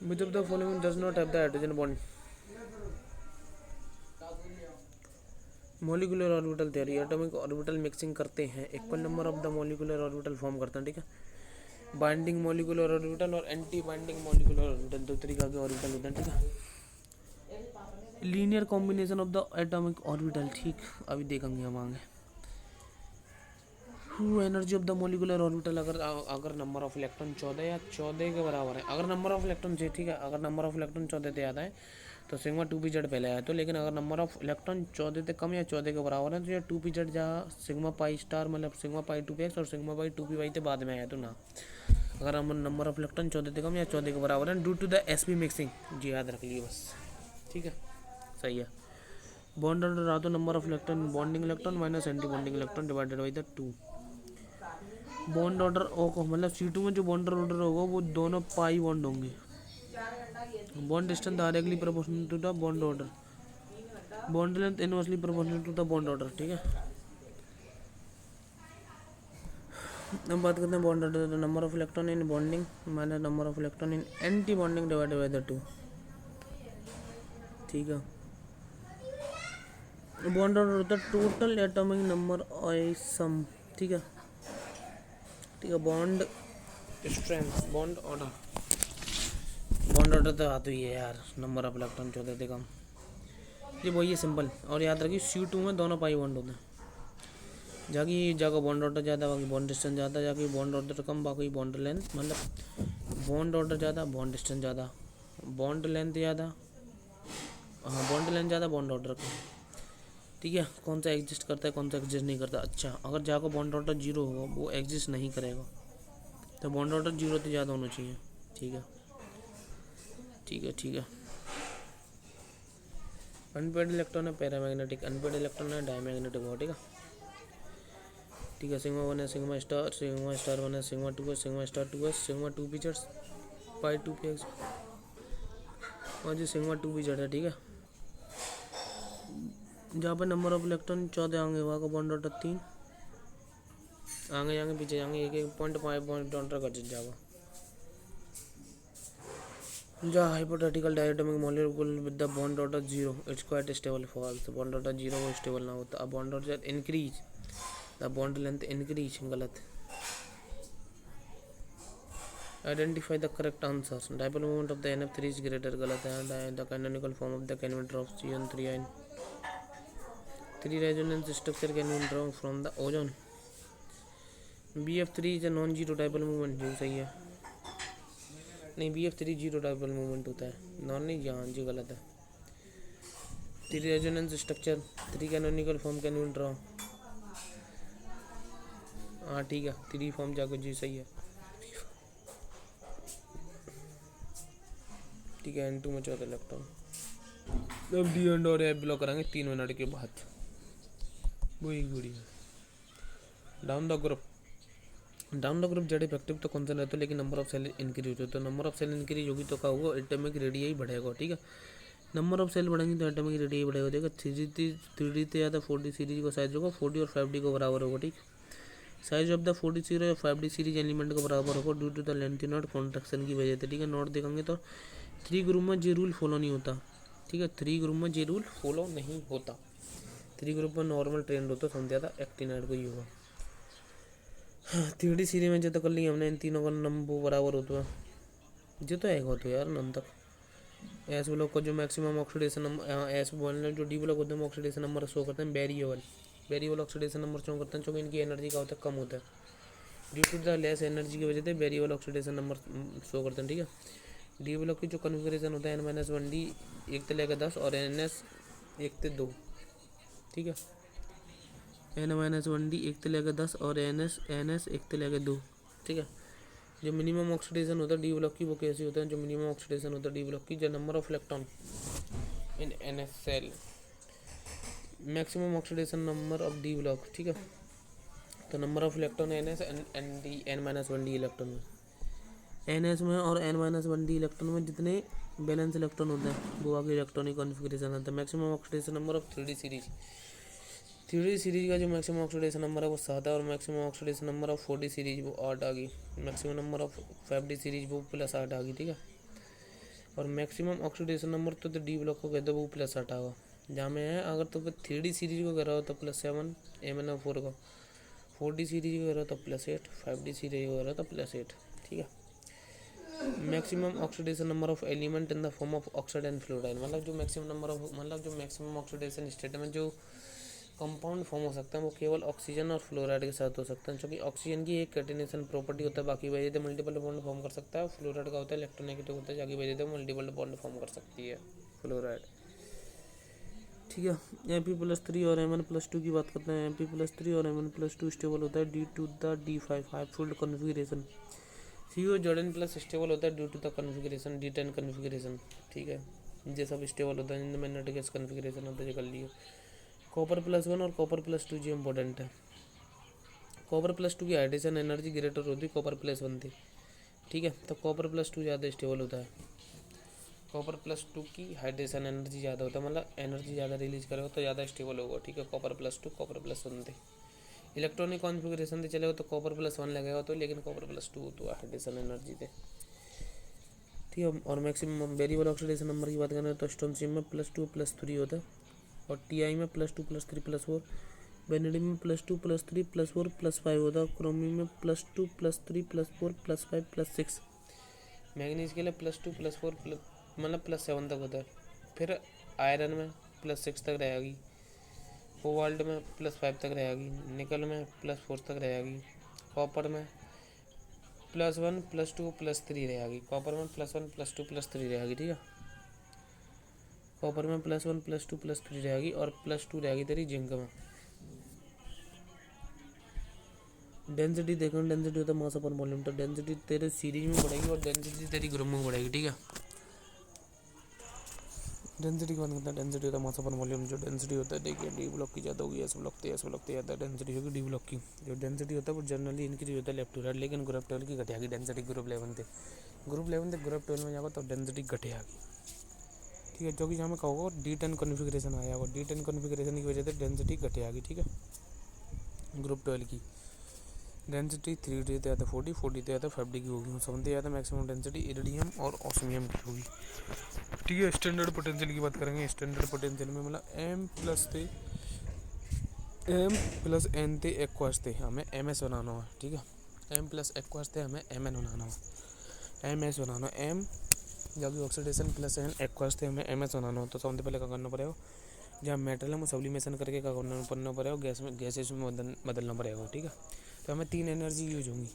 विच of the following does not have the hydrogen bond. Molecular orbital theory, atomic orbital mixing करते हैं, equal number of the molecular orbital form करते हैं, ठीक है। बाइंडिंग मॉलिक्यूलर ऑर्बिटल और एंटी बाइंडिंग मॉलिक्यूलर ऑर्बिटल दो तरीका के ऑर्बिटल होते हैं, ठीक है। Linear combination of the atomic orbital, ठीक, अभी देखेंगे हम आगे। Energy of the molecular orbital, अगर नंबर ऑफ इलेक्ट्रॉन 14 या 14 के बराबर है, अगर नंबर ऑफ इलेक्ट्रॉन से, ठीक है, अगर नंबर ऑफ इलेक्ट्रॉन 14 से आता है तो सिग्मा 2pz पहले आया तो, लेकिन अगर नंबर ऑफ इलेक्ट्रॉन 14 से कम या 14 के बराबर है तो ये 2pz जहाँ सिग्मा पाई स्टार मतलब सिग्मा पाई 2px और सिग्मा पाई 2py से बाद में आया तो ना। अगर हम नंबर ऑफ इलेक्ट्रॉन 14 से कम या 14 के बराबर है due to the sp mixing, जी याद रख लिए बस, ठीक है, सही है। बॉन्ड ऑर्डर रहा तो number of electron bonding electron minus anti bonding electron divided by the 2। Bond order O को मतलब C2 में जो बॉन्ड ऑर्डर होगा वो दोनों पाई बॉन्ड होंगे। Bond distance directly proportional to the bond order, bond length inversely proportional to the bond order, ठीक है। अब बात करते हैं बॉन्ड ऑर्डर, तो number of electron in bonding minus number of electron in anti bonding divided by the 2, ठीक है। बॉन्ड ऑर्डर होता है total atomic number i sum, ठीक है, ठीक है। Bond strength, bond order, bond order तो आती ही है यार, नंबर ऑफ इलेक्ट्रॉन 14 से कम, ये वही है सिंपल। और याद रखिए C2 में दोनों पाई बॉन्ड होते हैं, जाकि जगह बॉन्ड ऑर्डर ज़्यादा बाकी बॉन्ड डिस्टेंस ज़्यादा, जाकि बॉन्ड ऑर्डर कम बाकी बॉन्ड लेंथ मतलब बॉन्ड ऑर्डर ज़्यादा बॉन्ड डिस्टेंस ज़्यादा, बॉन्ड लेंथ ज़्यादा, हाँ बॉन्ड लेंथ ज़्यादा बॉन्ड ऑर्डर कम, ठीक है। कौन सा एग्जिस्ट करता है कौन सा एग्जिस्ट नहीं करता। अच्छा, अगर जाकर बॉन्ड ऑर्डर 0 होगा वो एग्जिस्ट नहीं करेगा, तो बॉन्ड ऑर्डर 0 से ज़्यादा होना चाहिए, ठीक है, ठीक है, ठीक है। अनपेड इलेक्ट्रॉन है पैरामैग्नेटिक, अनपेड इलेक्ट्रॉन है डायमैग्नेटिक हो, ठीक है, ठीक है। सिग्मा 1 है सिग्मा स्टार 1 है सिग्मा 2 है सिग्मा स्टार 2 है सिग्मा 2pz पाई 2px और जी सिग्मा 2pz है, ठीक है। जहाँ पर नंबर ऑफ इलेक्ट्रॉन 14 आएंगे वहाँ का बॉन्ड ऑर्डर 3 आगे जाएंगे पीछे जाएंगे 1.5 पॉइंट ऑर्डर का जाएगा, The hypothetical diatomic molecule with the bond order 0 it's quite stable. False. Bond order 0 वो stable ना होता. A bond order increase the bond length increase. गलत. Identify the correct answers. Dipole moment of the NF3 is greater. गलत है. The canonical form of the can be drawn CN3 ion. 3 resonance structure can be drawn from the ozone. BF3 is a non-zero dipole moment. जो सही है. नहीं BF3 zero dipole movement होता है. Non नहीं यहाँ जी गलत है. 3 resonance structure 3 canonical form can be draw. हाँ ठीक है 3 फॉर्म जाकर जी सही है. ठीक है N2 में 14 इलेक्ट्रॉन. अब डी एंड और एफ ब्लॉक करेंगे 3 मिनट के बाद. वो एक बढ़िया. Down the group Z effective तो कौन सा रहता है लेकिन नंबर ऑफ सेल इंक्रीज होता है. तो नंबर ऑफ सेल इंक्रीज होगी तो क्या होगा एटॉमिक रेडियस बढ़ेगा. ठीक है नंबर ऑफ सेल बढ़ेंगे तो एटॉमिक रेडियस बढ़ेगा. देखो 3D से ज़्यादा 4D सीरीज का साइज होगा 4D और 5D को बराबर होगा. ठीक size of the 4D series और 5D सीरीज एलिमेंट को बराबर होगा due to the length not contraction की वजह से. ठीक है नोट देखेंगे तो 3 ग्रुप में जे रूल फॉलो नहीं होता. ठीक है 3 ग्रुप में जे रूल फॉलो नहीं होता. 3 ग्रुप में नॉर्मल ट्रेंड होता समझा था एक्टिनाइड को ही होगा. 3D सीरीज में जो तो कर ली हमने इन तीनों का नंबर बराबर होता है जो तो एक होता है यार नन तक. एस ब्लॉक का जो मैक्सिमम ऑक्सीडेशन नंबर एस बोलने जो डी ब्लॉक होता है ऑक्सीडेशन नंबर शो करते हैं वेरिएबल ऑक्सीडेशन नंबर शो करते हैं क्योंकि इनकी एनर्जी का होता है कम होता है. Due to the less energy की वजह से वेरिएबल ऑक्सीडेशन नंबर शो करते हैं. ठीक है डी ब्लॉक की जो कन्फिगरेशन होता है N-1D 1 से लेकर 10 और NS 1 से 2. ठीक है N-1D 1 से लेकर 10 और NS 1 से लेकर 2. ठीक है जो मिनिमम ऑक्सीडेशन होता है डी ब्लॉक की वो कैसे होता है. जो मिनिमम ऑक्सीडेशन होता है डी ब्लॉक की जो number of electron in NS shell maximum oxidation number of d block. ठीक है तो number of electron NS N-1D electron में NS में और N-1D इलेक्ट्रॉन में जितने बैलेंस इलेक्ट्रॉन होते हैं वो आगे इलेक्ट्रॉनिक कॉन्फ़िगरेशन आता है. Maximum oxidation number of 3D series का जो मैक्सिमम ऑक्सीडेशन नंबर है वो 7 है और maximum oxidation number of 4D series वो 8 आ गई. Maximum number of 5D series वो +8 आ गई. ठीक है और मैक्सिमम ऑक्सीडेशन नंबर तो डी ब्लॉक को कहते हैं वो +8 आएगा. जहाँ में है अगर तो 3D सीरीज को कह रहा हो तो +7 MnO4 का. 4D सीरीज को कह रहा हो तो +8 5D सीरीज को कह रहा हो तो +8. ठीक है maximum oxidation number of element in the form of oxide and fluoride मतलब जो मैक्सिमम ऑक्सीडेशन स्टेट में जो कंपाउंड फॉर्म हो सकता है वो केवल ऑक्सीजन और फ्लोराइड के साथ हो सकता है. क्योंकि ऑक्सीजन की एक कैटिनेशन प्रॉपर्टी होता है बाकी वजह से मल्टीपल बॉन्ड फॉर्म कर सकता है. फ्लोराइड का होता है इलेक्ट्रोनेगेटिव होता है जाकी वजह से मल्टीपल बॉन्ड फॉर्म कर सकती है फ्लोराइड. ठीक है Mp+3 और Mn+2 की बात करते हैं. Mp+3 और Mn+2 स्टेबल होता है due to the D5 high field configuration. CO Jordan प्लस स्टेबल होता है due to the configuration D10 configuration. ठीक है ये सब स्टेबल होता है जिनमें मैग्नेटिक गैस कॉन्फ़िगरेशन होता है जो कर लिए. कॉपर +1 और कॉपर +2 जो इम्पोर्टेंट है. कॉपर +2 की हाइड्रेशन एनर्जी ग्रेटर होती है कॉपर +1 थी. ठीक है तो कॉपर +2 ज़्यादा स्टेबल होता है. कॉपर +2 की हाइड्रेशन एनर्जी ज़्यादा होता है मतलब एनर्जी ज़्यादा रिलीज करेगा तो ज़्यादा स्टेबल होगा. ठीक है कॉपर +2 कॉपर +1 थे. इलेक्ट्रॉनिक कॉन्फ़िगरेशन से चलेगा तो कॉपर +1 लगेगा तो लेकिन कॉपर +2 तो हाइड्रेशन एनर्जी थे. ठीक है और मैक्सिमम वेरिएबल ऑक्सीडेशन नंबर की बात करें तो स्टोनशिप में +2 +3 होता है और TI में +2 +3 +4. वेनेडियम में +2 +3 +4 +5 होता है. क्रोमियम में +2 +3 +4 +5 +6. मैग्नीज के लिए +2 +4 मतलब +7 तक होता है. फिर आयरन में +6 तक रहेगी. कोबाल्ट में +5 तक रहेगी. निकल में +4 तक रहेगी. कॉपर में +1 +2 +3 रहेगी. कॉपर में +1 +2 +3 रहेगी. ठीक है कॉपर में +1 +2 +3 रहेगी और +2 रहेगी तेरी जिंक में. डेंसिटी देखो डेंसिटी होता है मास अपन वॉल्यूम. तो डेंसिटी तेरे सीरीज में बढ़ेगी और डेंसिटी तेरी ग्रुप में बढ़ेगी. ठीक है डेंसिटी की बात करते हैं. डेंसिटी होता है मास अपन वॉल्यूम. जो डेंसिटी होता है देखिए डी ब्लॉक की ज़्यादा होगी एस ब्लॉक से ज़्यादा डेंसिटी होगी डी ब्लॉक की. जो डेंसिटी होता है वो जनरली इंक्रीज होता है लेफ्ट टू राइट लेकिन ग्रुप 12 की घटेगी डेंसिटी ग्रुप 11 से. ग्रुप 12 में जाएगा तो डेंसिटी घटेगी. ठीक है जो कि जहाँ में कहोगे D10 कॉन्फ़िगरेशन आया होगा. D10 कॉन्फ़िगरेशन की वजह से डेंसिटी घटेगी. ठीक है ग्रुप 12 की. डेंसिटी 3D तो या तो 40 तो या तो 5D की होगी, 70 या तो मैक्सिमम डेंसिटी इरिडियम और ऑस्मियम की होगी। ठीक है, स्टैंडर्ड पोटेंशियल की बात करेंगे। स्टैंडर्ड पोटेंशियल में मतलब एम प्लस एन थे एक्वास थे, हमें एम एस बनाना है। ठीक है, एम प्लस एक्वास थे, हमें एम एन बनाना है, एम एस बनाना है। एम जब ऑक्सीडेशन प्लस एन एक्वास थे, हमें एम एस बनाना हो तो सबसे पहले क्या करना पड़ेगा, जहाँ मेटल है वो सब्लिमेशन करके क्या करना पड़ेगा, गैसेस में बदलना पड़ेगा। ठीक है, तो हमें 3 एनर्जी यूज होंगी।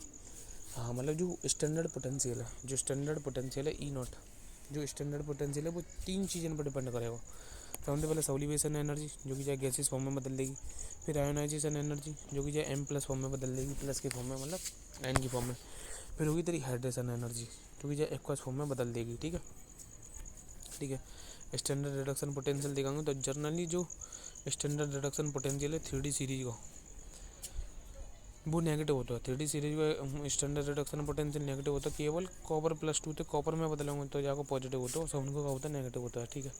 हाँ, मतलब जो स्टैंडर्ड पोटेंशियल है, ई नॉट, जो स्टैंडर्ड पोटेंशियल है वो 3 चीज़ों पर डिपेंड करेगा। सबसे पहले सब्लिमेशन एनर्जी जो कि चाहे गैसेस फॉर्म में बदल देगी, फिर आयोनाइजेशन एनर्जी जो कि चाहे एम प्लस फॉर्म में बदल देगी, प्लस की फॉर्म में, मतलब एन की फॉर्म में, फिर होगी तेरी हाइड्रेशन एनर्जी जो कि चाहे एक्वस फॉर्म में बदल देगी। ठीक है, ठीक है। स्टैंडर्ड रिडक्शन पोटेंशियल दिखाऊंगे तो जनरली जो स्टैंडर्ड रिडक्शन पोटेंशियल है 3D सीरीज का वो नेगेटिव होता है। 3D सीरीज का स्टैंडर्ड रिडक्शन पोटेंशियल नेगेटिव होता है, केवल कॉपर +2 थे कॉपर में बदलेंगे तो जाकर पॉजिटिव होता है, सब उनको क्या होता है, नेगेटिव होता है। ठीक है,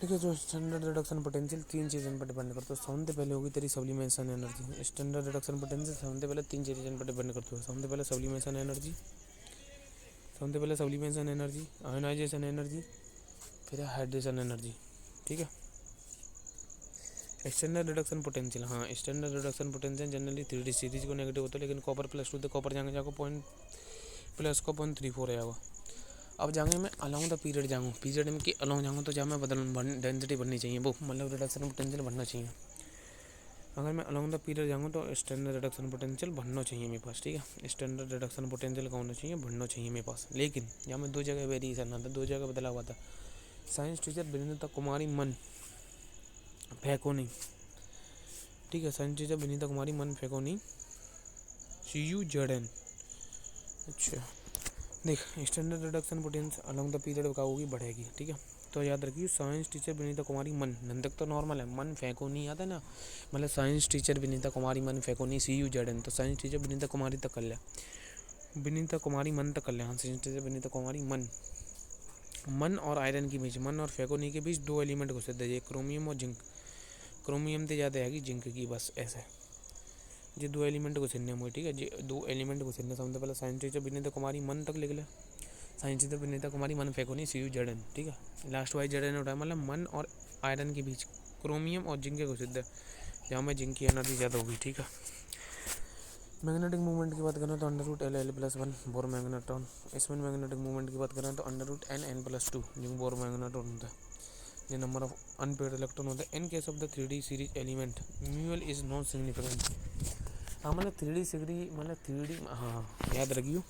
ठीक है। जो स्टैंडर्ड रिडक्शन पोटेंशियल 3 चीज़ों पर डिपेंड करता है। सबसे पहले होगी तेरी sublimation energy. Standard reduction potential सबसे पहले 3 चीज़ों पर डिपेंड करता है। सबसे पहले सब्लिमेशन एनर्जी, आयोनाइजेशन एनर्जी, फिर है हाइड्रेशन एनर्जी। ठीक है, स्टैंडर्ड रिडक्शन पोटेंशियल, हाँ standard reduction potential generally 3D series को नेगेटिव होता है, लेकिन कॉपर +2 तो कॉपर जाएंगे जाकर +0.34 आएगा। अब जाएंगे मैं अलोंग द पीरियड जाऊँ, पीरियड में कि अलोंग जाऊँगा तो जहाँ मैं डेंसिटी बढ़नी चाहिए, वो मतलब रिडक्शन पोटेंशियल बढ़ना चाहिए। अगर मैं अलोंग द पीरियड जाऊँगा तो स्टैंडर्ड रिडक्शन पोटेंशियल बढ़ना चाहिए मेरे पास। ठीक है, स्टैंडर्ड रिडक्शन पोटेंशियल का होना चाहिए, बढ़ना चाहिए मेरे पास। लेकिन यहाँ में 2 जगह वेरिएशन आता, 2 जगह बदला हुआ था। साइंस टीचर विनीता कुमारी मन फैकोनी, ठीक है, साइंस टीचर विनीता कुमारी मन फैकोनी CUZN। अच्छा, देख standard reduction potential along the period का होगी, बढ़ेगी। ठीक है, तो याद रखिए साइंस टीचर विनीता कुमारी मन, नंदक तो नॉर्मल है, मन फैकोनी आता है ना, मतलब साइंस टीचर विनीता कुमारी मन फैकोनी CUZN, तो साइंस टीचर विनीता कुमारी तक कर ले, विनीता कुमारी मन तक कर ले। हाँ, साइंस टीचर विनीता कुमारी मन और आयरन के बीच, मन और फैकोनी के बीच 2 एलिमेंट घुसे थे, ये क्रोमियम और जिंक। क्रोमियम से ज़्यादा आएगी जिंक की, बस ऐसे ये 2 एलिमेंट को छिन्ने हुए। ठीक है, ये 2 एलिमेंट को छिन्ने। सबसे पहले साइंस टीचर विनीता कुमारी मन तक लिख ले, साइंस टीचर विनीता कुमारी मन फैकोनी CUZN। ठीक है, लास्ट वाइज ZN उठाया, मतलब मन और आयरन के बीच क्रोमियम और जिंक को सिद्ध है, जहाँ में जिंक की एनर्जी ज़्यादा होगी। ठीक है, मैग्नेटिक मूवमेंट की बात करें तो √LL+1 बोर मैग्नेट्रॉन। इसमें मैग्नेटिक मूवमेंट की बात करें तो √NN+2 जो बोर मैग्नेट्रॉन होता है। ये नंबर ऑफ अनपेड इलेक्ट्रॉन होता है। In case of the 3D series element म्यूअल is non significant. हाँ, मतलब 3D सीरीज, मतलब 3D, हाँ याद रखियो,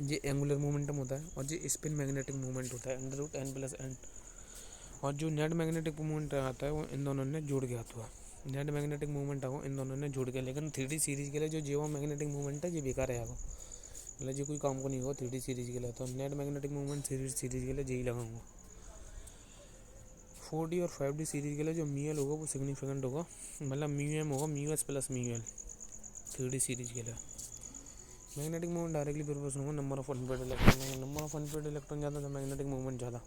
ये एंगुलर मोमेंटम होता है और ये स्पिन मैग्नेटिक मूवमेंट होता है √N+N। और जो नेट मैग्नेटिक मूवमेंट आता है वो इन दोनों ने जोड़ के आता है, नेट मैग्नेटिक मूवमेंट आओ इन दोनों ने जोड़ के। लेकिन 3D सीरीज के लिए जो जीवा मैग्नेटिक मूवमेंट है ये बेकार है, मतलब ये कोई काम को नहीं होगा 3D सीरीज के लिए। तो नेट मैग्नेटिक मूवमेंट सीरीज के लिए यही लगाऊंगा। 4D और 5D सीरीज के लिए जो म्यूएल होगा वो सिग्निफिकेंट होगा, मतलब म्यूएम होगा, म्यूएस प्लस म्यूएल 3D सीरीज के लिए। मैग्नेटिक मूवमेंट डायरेक्टली प्रोपोर्शनल होगा number of unpaired electron, number of unpaired electron ज़्यादा तो मैग्नेटिक मूवमेंट ज़्यादा।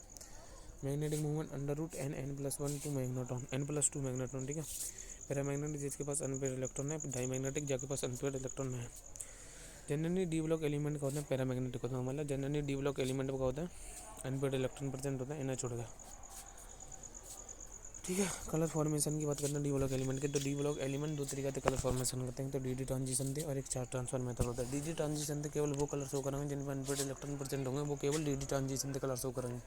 Magnetic movement √NN+1 to magnetron, N+2 magnetron. ठीक है, पैरामैग्नेटिक जिसके पास अनपेड इलेक्ट्रॉन है, डाईमैग्नेटिक जिसके पास अनपेड इलेक्ट्रॉन है। जनरली डी ब्लॉक एलिमेंट का होता है पैरामैग्नेटिक होता है, मतलब जनरली डी ब्लॉक एलिमेंट का होता है अनपेड इलेक्ट्रॉन प्रेजेंट होता है, NH छोड़ गया। ठीक है, कलर फॉर्मेशन की बात करते हैं डी ब्लॉक एलिमेंट के, तो डी ब्लॉक एलिमेंट 2 तरीके से कलर फॉर्मेशन करते हैं, तो DD ट्रांजिशन थे और एक चार्ज ट्रांसफर मेथड होता है। DD ट्रांजिशन थे केवल वो कलर शो करेंगे जिनमें अनपेड इलेक्ट्रॉन प्रेजेंट होंगे, वो केवल DD ट्रांजिशन थे कलर शो करेंगे।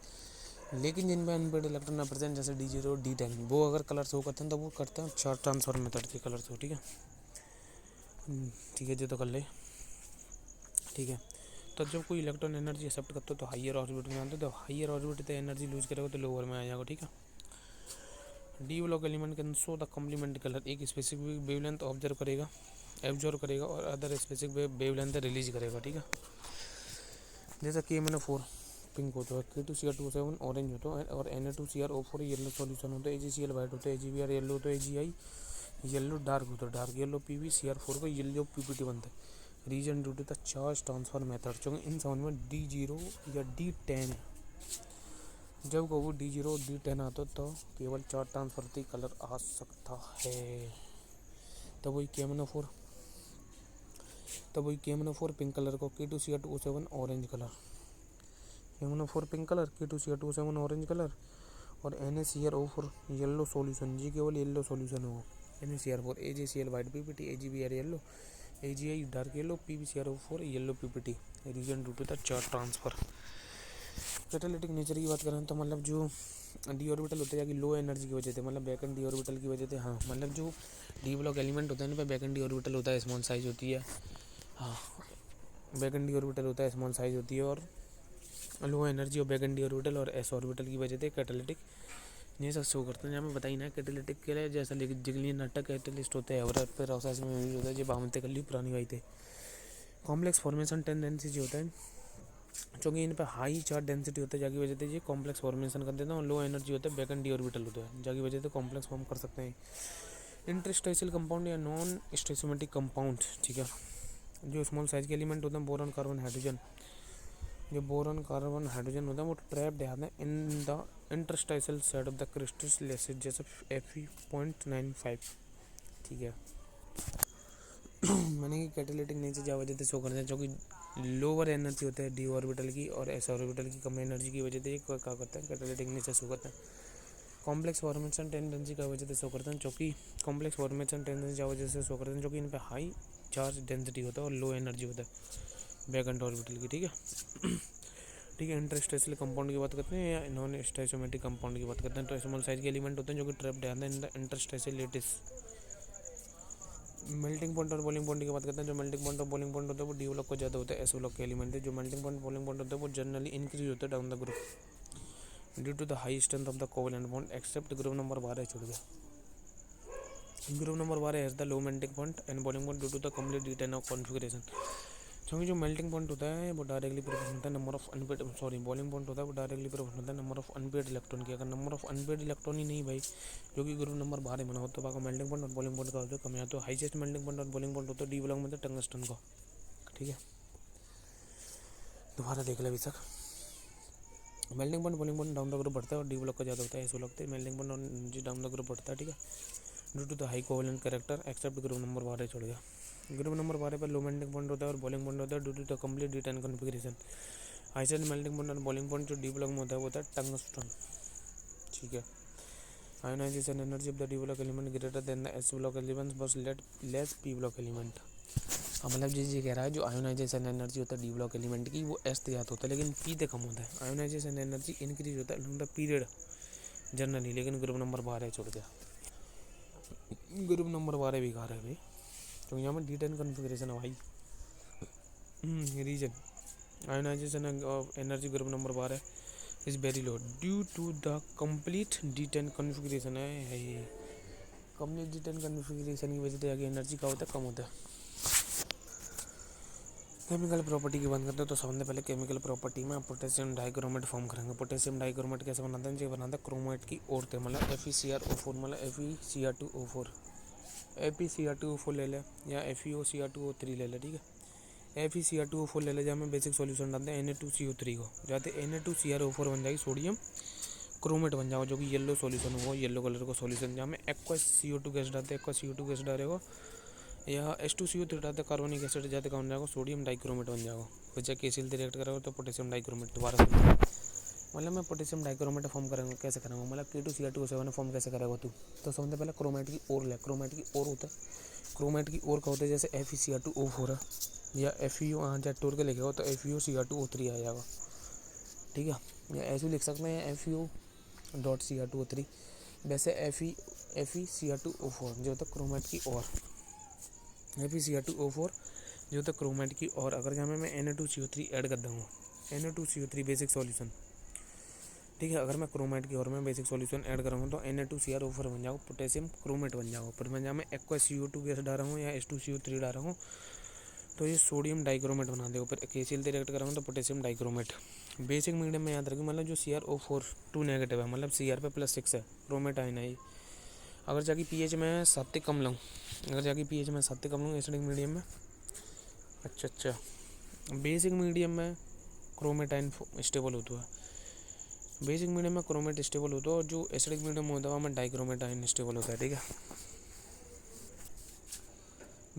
लेकिन जिनमें अनपेड इलेक्ट्रॉन ना प्रेजेंट, जैसे D0 D10, वो अगर कलर शो करते हैं तो वो करते हैं चार्ज ट्रांसफर मेथड के कलर शो। ठीक है, ठीक है, ये तो कर ले। ठीक है, तो जब कोई इलेक्ट्रॉन एनर्जी एक्सेप्ट करता है तो हाइयर ऑर्बिट में आता है, तो हाइयर ऑर्बिट से एनर्जी लूज करेगा तो लोअर में आ जाएगा। ठीक है, d block element can show the complement colour, एक स्पेसिफिक वेवलेंथ एब्जॉर्व करेगा और अदर स्पेसिफिक वेवलेंथ रिलीज करेगा। ठीक है, जैसा KMnO4 पिंक होता है, K2Cr27 ऑरेंज होता है और Na2Cr O4 येलो सॉल्यूशन होता है, AgCl वाइट होता है, AgBr येलो होता है, AgI येलो डार्क होता है, डार्क येलो PbCr4 को येलो PPT बनता है। Reason due to the charge transfer method, क्योंकि इन साउंड में D0 या D10 है। जब वो D0 D10 आता तो केवल चार्ज ट्रांसफर से कलर आ सकता है। तब वही KMnO4, पिंक कलर को K2Cr2O7 orange colour, KMnO4 pink colour, K2Cr2O7 orange colour, और NaCrO4 येलो सॉल्यूशन, जी केवल येलो सॉल्यूशन होगा। NaCr4 AgCl white PPT, AgBr yellow, AgI dark yellow, PbCrO4 yellow PPT, reason due to the charge transfer. Catalytic nature की बात करें तो मतलब जो D orbital होते हैं लो एनर्जी की वजह से, मतलब बैक एंड डी ऑर्बिटल की वजह से, हाँ मतलब जो डी ब्लॉक एलिमेंट होता है ना पे बैक एंड डी ऑर्बिटल होता है, स्मॉल साइज होती है, हाँ बैक एंड डी ऑर्बिटल होता है, स्मॉल साइज होती है, और लो एनर्जी और बैक एंड डी ऑर्बिटल और एस ऑर्बिटल की वजह से कैटालिटिक नेचर शो करते हैं। जहाँ मैं बताई ना कैटालिटिक के लिए जैसा जिगली नाटक कैटलिस्ट होते हैं और प्रोसेस में यूज होता है, जो बामते कर ली पुरानी बाई थे। कॉम्प्लेक्स फॉर्मेशन टेंडेंसी जो होता है, क्योंकि इन पर हाई चार्ज डेंसिटी होता है, जाकी वजह से ये कॉम्प्लेक्स फॉर्मेशन कर देते हैं, और लो एनर्जी होता है बैक एंड डी ऑर्बिटल होता है, जाकी वजह से कॉम्प्लेक्स फॉर्म कर सकते हैं। इंटरस्टेशियल कंपाउंड या नॉन स्टेशियोमेट्रिक कंपाउंड, ठीक है, जो स्मॉल साइज के एलिमेंट होते हैं, बोरॉन कार्बन हाइड्रोजन, जो बोरॉन कार्बन हाइड्रोजन होता है वो ट्रैप्ड है इन the interstitial side of the crystal laces, जैसे Fe.95, ठीक है। मैंने कि कैटालिटिक नेचर जा वजह से शो करते हैं, जो कि लोअर एनर्जी होता है डी ऑर्बिटल की और एस ऑर्बिटल की कम एनर्जी की वजह से क्या करता है कैटालिटिक नेचर शो करता है। कॉम्प्लेक्स फॉर्मेशन टेंडेंसी की वजह से शो करते हैं, जो कि कॉम्प्लेक्स फॉर्मेशन टेंडेंसी की वजह से शो करते हैं, जो कि इन पर हाई चार्ज डेंसिटी होता है और लो एनर्जी होता है बैक एंड ऑर्बिटल की, ठीक है। ठीक है, इंटरस्टेशियल कंपाउंड की बात करते हैं या नॉन स्टेशियोमेट्रिक कंपाउंड की बात करते हैं, तो स्मॉल साइज के एलिमेंट होते हैं जो कि ट्रैप्ड रहते हैं in the interstitial lattice. Melting point और बॉइलिंग पॉइंट की बात करते हैं, जो मेल्टिंग पॉइंट और बॉइलिंग पॉइंट होता है वो डी ब्लॉक को ज़्यादा होता है, एस ब्लॉक के एलिमेंट है। जो मेल्टिंग पॉइंट बॉइलिंग पॉइंट होता है वो जनरली इंक्रीज होता है down the group due to the high strength of the covalent bond, except group number 12 छोड़ गया। Group number 12 has the low melting point and boiling point due to the complete detain of configuration, क्योंकि जो melting point होता है वो directly proportional होता है number of unpaid, sorry boiling point होता है वो डायरेक्टली प्रोपोर्शनल होता है नंबर ऑफ अनपेड इलेक्ट्रॉन की। अगर नंबर ऑफ अनपेड इलेक्ट्रॉन ही नहीं भाई, जो कि ग्रुप नंबर 12 बना हो, तो बाकी मेल्टिंग पॉइंट और बॉइलिंग पॉइंट का होता है कम या तो हाईएस्ट मेल्टिंग पॉइंट और बॉइलिंग पॉइंट होता है डी ब्लॉक में, तो टंगस्टन का, ठीक है। दोबारा देख ले अभी तक, melting point boiling point down the group बढ़ता है और डी ब्लॉक का ज़्यादा होता है, ऐसे लगता है मेल्टिंग पॉइंट और डाउन द ग्रुप बढ़ता है, ठीक है, due to the high covalent character, except group number 12 छोड़ गया। ग्रुप नंबर 12 पर लो मेल्टिंग पॉइंट होता है और बॉइलिंग पॉइंट होता है due to the complete detain configuration. Highest melting point और बॉइलिंग पॉइंट जो डी ब्लॉक में होता है वो होता है टंगस्टन, ठीक है। Ionization energy of the d block element greater than the s block elements बस लेस पी ब्लॉक एलिमेंट। हाँ मतलब जी कह रहा है जो आयोनाइजेशन एनर्जी होता है डी ब्लॉक एलिमेंट की वो एस तैयार होता है, लेकिन पी से कम होता है। आयोनाइजेशन एनर्जी इंक्रीज होता है लॉन्ग द पीरियड जनरली, लेकिन ग्रुप नंबर 12 छोड़ गया। ग्रुप नंबर 12 भी खा रहा है भाई, तो यहाँ में D10 कॉन्फ़िगरेशन है भाई। Reason ionization energy group number 12 is very low due to the complete D10 configuration है ये। कंप्लीट D10 कॉन्फ़िगरेशन की वजह से आगे एनर्जी का होता है कम होता है। केमिकल प्रॉपर्टी की बात करते हैं तो सबसे पहले केमिकल प्रॉपर्टी में पोटेशियम डाइक्रोमेट फॉर्म करेंगे। पोटेशियम डाइक्रोमेट कैसे बनाते हैं, जो बनाते हैं क्रोमेट की ओर थे, मतलब FeCrO4 मतलब FeCr2O4, FeCr2O4 ले ले या FeOCr2O3 ले ले, ठीक है। FeCr2O4 ले ले, जहाँ में बेसिक सॉल्यूशन डालते हैं Na2CO3 को, जाते Na2CrO4 बन जाएगी सोडियम क्रोमेट बन जाएगा, जो कि येलो सॉल्यूशन होगा, येलो कलर का सॉल्यूशन, जहाँ में एक्वस CO2 गैस डालते हैं, एक्वस CO2 गैस डालेगा या H2CO3 डालते कार्बोनिक एसिड जाते कौन जाएगा सोडियम डाइक्रोमेट बन जाएगा। बच्चा KCl से रिएक्ट करेगा तो पोटेशियम डाइक्रोमेट दोबारा से, मतलब मैं पोटेशियम डाइक्रोमेट फॉर्म करेंगे कैसे करेंगे, मतलब K2Cr2O7 फॉर्म कैसे करेगा तू, तो सबसे पहले क्रोमेट की ओर ले। क्रोमेट की ओर होता है, क्रोमेट की ओर का होता है जैसे FeCr2O4 है या FeO यहाँ जब तोड़ के लिखेगा तो FeOCr2O3 आ जाएगा, ठीक है। या ऐसे लिख सकते हैं FeO.Cr2O3, वैसे FeCr2O4 जो होता है क्रोमेट की ओर, FeCr2O4 जो होता है क्रोमेट की ओर। अगर जहाँ मैं Na2CO3 ऐड कर दूँगा, Na2CO3 बेसिक सॉल्यूशन, ठीक है। अगर मैं क्रोमेट की ओर में बेसिक सॉल्यूशन ऐड करूँगा तो Na2CrO4 बन जाएगा, पोटेशियम क्रोमेट बन जाएगा। पर मैं जहाँ मैं एक्वस CO2 गैस डाल रहा हूँ या H2CO3 डाल रहा हूँ तो ये सोडियम डाइक्रोमेट बना देगा। फिर KCl से रिएक्ट करूँगा तो पोटेशियम डाइक्रोमेट। बेसिक मीडियम में याद रखें, मतलब जो CrO4 2 नेगेटिव है, मतलब Cr पे +6 है, क्रोमेट आयन है। अगर जाके pH में 7 से कम लूँ, अगर जाके pH में 7 से कम लूँ एसिडिक मीडियम में, अच्छा बेसिक मीडियम में क्रोमेट आयन स्टेबल होता है, बेसिक मीडियम में क्रोमेट स्टेबल होता है, और जो एसिडिक मीडियम होता है वहाँ में डाइक्रोमेट आयन स्टेबल होता है, ठीक है।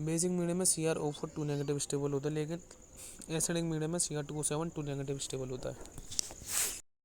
बेसिक मीडियम में CrO4 2 नेगेटिव स्टेबल होता है, लेकिन एसिडिक मीडियम में Cr2O7 2 नेगेटिव स्टेबल होता है।